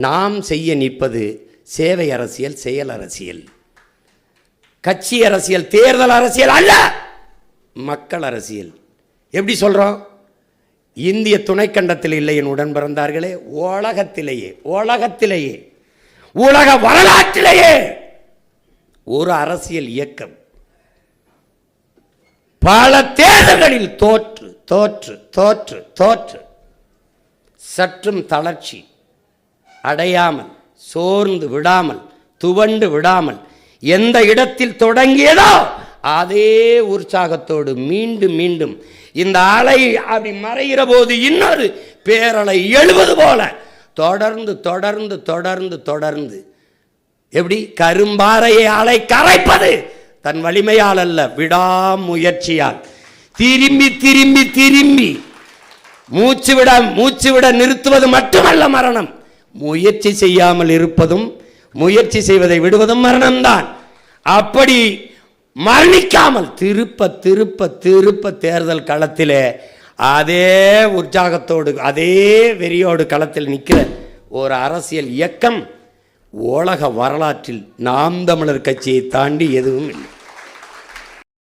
நாம் செய்ய நிற்பது சேவை அரசியல், செயல் அரசியல், கட்சி அரசியல், தேர்தல் அரசியல் அல்ல, மக்கள் அரசியல். எப்படி சொல்கிறோம்? இந்திய துணைக்கண்டத்தில் இல்லை என் உடன் பிறந்தார்களே, உலகத்திலேயே உலக வரலாற்றிலேயே ஒரு அரசியல் இயக்கம் பல தேர்தல்களில் தோற்று தோற்று தோற்று தோற்று சற்றும் தளர்ச்சி அடையாமல், சோர்ந்து விடாமல், துவண்டு விடாமல், எந்த இடத்தில் தொடங்கியதோ அதே உற்சாகத்தோடு மீண்டும் மீண்டும் இந்த அலை அப்படி மறைகிற போது இன்னொரு பேரலை எழுவது போல தொடர்ந்து தொடர்ந்து தொடர்ந்து தொடர்ந்து, எப்படி கரும்பாறையை அலை கரைப்பது தன் வலிமையால் அல்ல, விடாமுயற்சியால், திரும்பி திரும்பி திரும்பி மூச்சு விட நிறுத்துவது மட்டுமல்ல மரணம், முயற்சி செய்யாமல் இருப்பதும் முயற்சி செய்வதை விடுவதும் மரணம்தான். அப்படி மரணிக்காமல் திருப்ப திருப்ப திருப்ப தேர்தல் களத்திலே அதே உற்சாகத்தோடு அதே வெறியோடு களத்தில் நிற்கிற ஒரு அரசியல் இயக்கம் உலக வரலாற்றில் நாம் தமிழர் கட்சியை தாண்டி எதுவும் இல்லை.